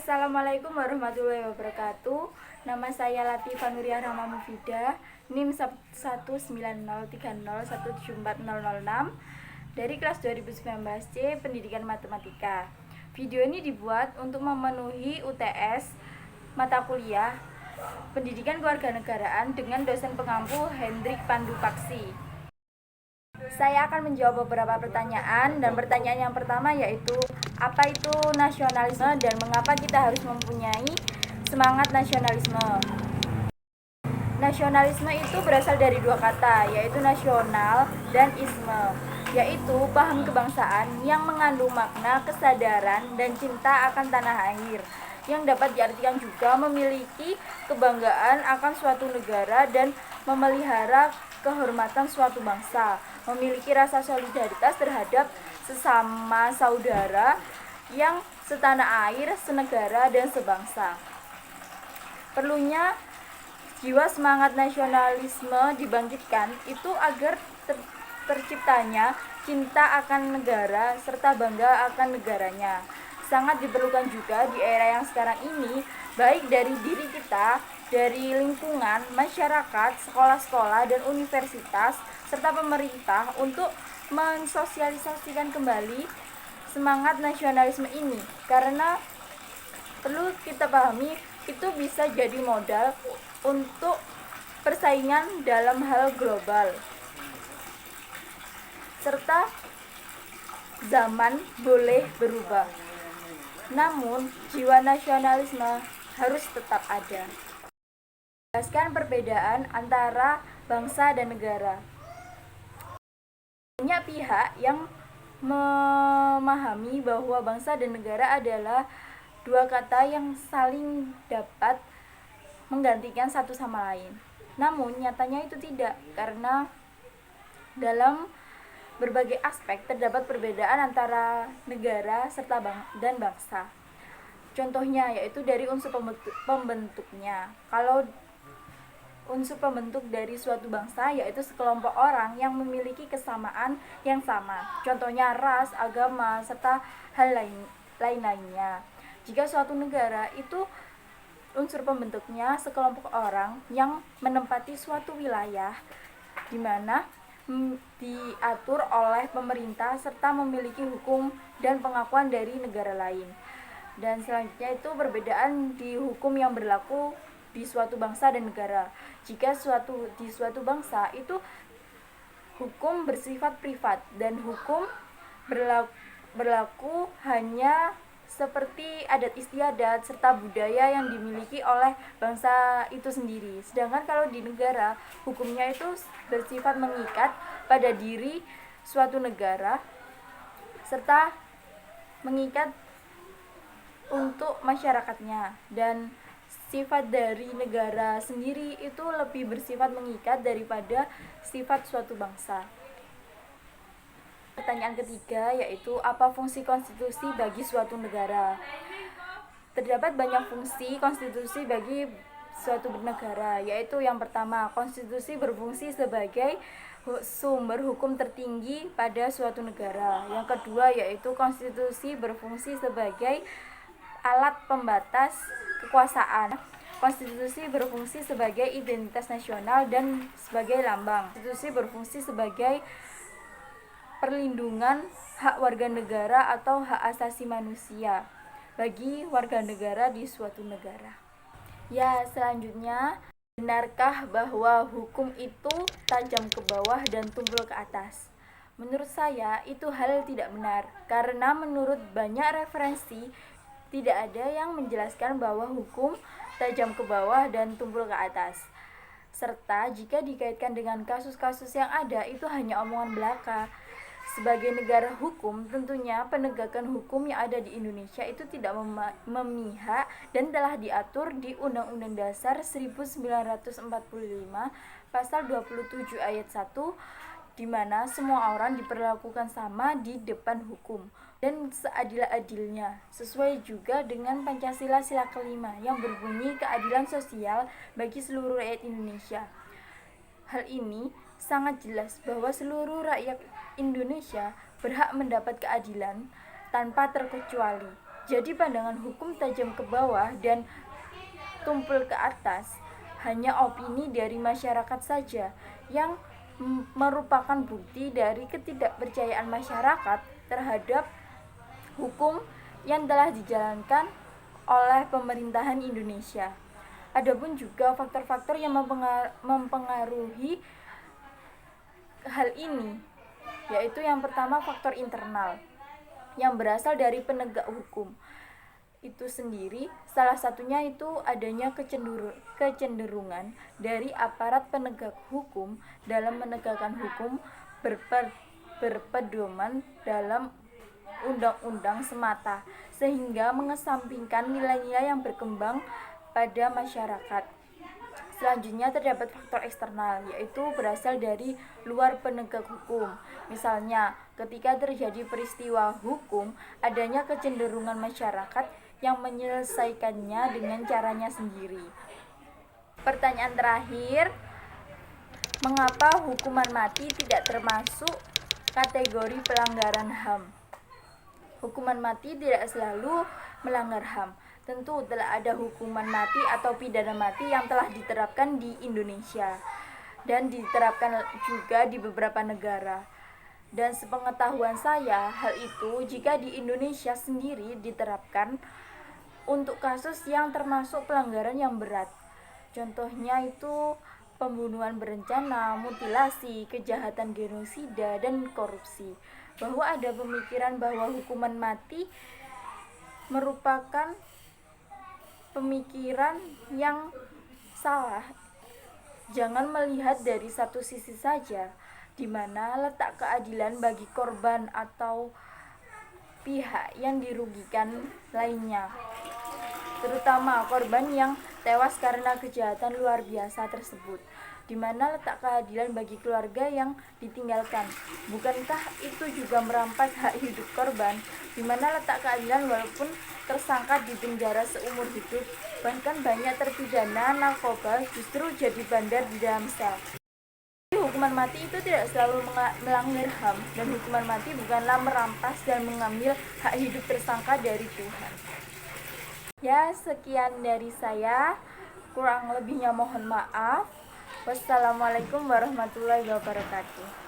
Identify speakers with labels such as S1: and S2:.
S1: Assalamualaikum warahmatullahi wabarakatuh. Nama saya Latifah Nuriyah Rahma Mufidah, NIM 19030174006 dari kelas 2019C Pendidikan Matematika. Video ini dibuat untuk memenuhi UTS mata kuliah Pendidikan Kewarganegaraan dengan dosen pengampu Hendrik Pandu Paksi. Saya akan menjawab beberapa pertanyaan, dan pertanyaan yang pertama yaitu apa itu nasionalisme dan mengapa kita harus mempunyai semangat nasionalisme. Nasionalisme itu berasal dari dua kata, yaitu nasional dan isme, yaitu paham kebangsaan yang mengandung makna kesadaran dan cinta akan tanah air, yang dapat diartikan juga memiliki kebanggaan akan suatu negara dan memelihara kehormatan suatu bangsa, memiliki rasa solidaritas terhadap sesama saudara yang setanah air, senegara, dan sebangsa. Perlunya jiwa semangat nasionalisme dibangkitkan itu agar terciptanya cinta akan negara serta bangga akan negaranya. Sangat diperlukan juga di era yang sekarang ini, baik dari diri kita, dari lingkungan, masyarakat, sekolah-sekolah, dan universitas, serta pemerintah untuk mensosialisasikan kembali semangat nasionalisme ini, karena perlu kita pahami itu bisa jadi modal untuk persaingan dalam hal global, serta zaman boleh berubah, namun jiwa nasionalisme harus tetap ada. Jelaskan perbedaan antara bangsa dan negara. Banyak pihak yang memahami bahwa bangsa dan negara adalah dua kata yang saling dapat menggantikan satu sama lain. Namun nyatanya itu tidak, karena dalam berbagai aspek terdapat perbedaan antara negara serta dan bangsa. Contohnya yaitu dari unsur pembentuknya. Kalau unsur pembentuk dari suatu bangsa yaitu sekelompok orang yang memiliki kesamaan yang sama. Contohnya ras, agama, serta hal lainnya. Jika suatu negara itu unsur pembentuknya sekelompok orang yang menempati suatu wilayah di mana diatur oleh pemerintah serta memiliki hukum dan pengakuan dari negara lain. Dan selanjutnya itu perbedaan di hukum yang berlaku di suatu bangsa dan negara. Jika di suatu bangsa itu hukum bersifat privat dan hukum berlaku hanya seperti adat istiadat serta budaya yang dimiliki oleh bangsa itu sendiri. Sedangkan kalau di negara, hukumnya itu bersifat mengikat pada diri suatu negara serta mengikat untuk masyarakatnya, dan sifat dari negara sendiri itu lebih bersifat mengikat daripada sifat suatu bangsa. Pertanyaan ketiga yaitu apa fungsi konstitusi bagi suatu negara. Terdapat banyak fungsi konstitusi bagi suatu negara, yaitu yang pertama, konstitusi berfungsi sebagai sumber hukum tertinggi pada suatu negara. Yang kedua yaitu konstitusi berfungsi sebagai alat pembatas kekuasaan. Konstitusi berfungsi sebagai identitas nasional dan sebagai lambang. Konstitusi berfungsi sebagai perlindungan hak warga negara atau hak asasi manusia bagi warga negara di suatu negara. Ya, selanjutnya, benarkah bahwa hukum itu tajam ke bawah dan tumpul ke atas? Menurut saya itu hal tidak benar, karena menurut banyak referensi tidak ada yang menjelaskan bahwa hukum tajam ke bawah dan tumpul ke atas. Serta jika dikaitkan dengan kasus-kasus yang ada, itu hanya omongan belaka. Sebagai negara hukum, tentunya penegakan hukum yang ada di Indonesia itu tidak memihak dan telah diatur di Undang-Undang Dasar 1945 Pasal 27 Ayat 1, di mana semua orang diperlakukan sama di depan hukum dan seadil-adilnya, sesuai juga dengan Pancasila sila kelima yang berbunyi keadilan sosial bagi seluruh rakyat Indonesia. Hal ini sangat jelas bahwa seluruh rakyat Indonesia berhak mendapat keadilan tanpa terkecuali. Jadi pandangan hukum tajam ke bawah dan tumpul ke atas hanya opini dari masyarakat saja yang merupakan bukti dari ketidakpercayaan masyarakat terhadap hukum yang telah dijalankan oleh pemerintahan Indonesia. Adapun juga faktor-faktor yang mempengaruhi hal ini, yaitu yang pertama faktor internal yang berasal dari penegak hukum itu sendiri. Salah satunya itu adanya kecenderungan dari aparat penegak hukum dalam menegakkan hukum berpedoman dalam undang-undang semata, sehingga mengesampingkan nilai-nilai yang berkembang pada masyarakat. Selanjutnya terdapat faktor eksternal, yaitu berasal dari luar penegak hukum. Misalnya, ketika terjadi peristiwa hukum, adanya kecenderungan masyarakat yang menyelesaikannya dengan caranya sendiri. Pertanyaan terakhir, mengapa hukuman mati tidak termasuk kategori pelanggaran HAM? Hukuman mati tidak selalu melanggar HAM. Tentu telah ada hukuman mati atau pidana mati yang telah diterapkan di Indonesia dan diterapkan juga di beberapa negara. Dan sepengetahuan saya, hal itu jika di Indonesia sendiri diterapkan untuk kasus yang termasuk pelanggaran yang berat. Contohnya itu pembunuhan berencana, mutilasi, kejahatan genosida, dan korupsi. Bahwa ada pemikiran bahwa hukuman mati merupakan pemikiran yang salah. Jangan melihat dari satu sisi saja, di mana letak keadilan bagi korban atau pihak yang dirugikan lainnya, terutama korban yang tewas karena kejahatan luar biasa tersebut. Di mana letak keadilan bagi keluarga yang ditinggalkan? Bukankah itu juga merampas hak hidup korban? Di mana letak keadilan walaupun tersangka dipenjara seumur hidup, bahkan banyak terpidana narkoba justru jadi bandar di dalam sel. Hukuman mati itu tidak selalu melanggar HAM, dan hukuman mati bukanlah merampas dan mengambil hak hidup tersangka dari Tuhan. Ya, sekian dari saya. Kurang lebihnya mohon maaf. Wassalamualaikum warahmatullahi wabarakatuh.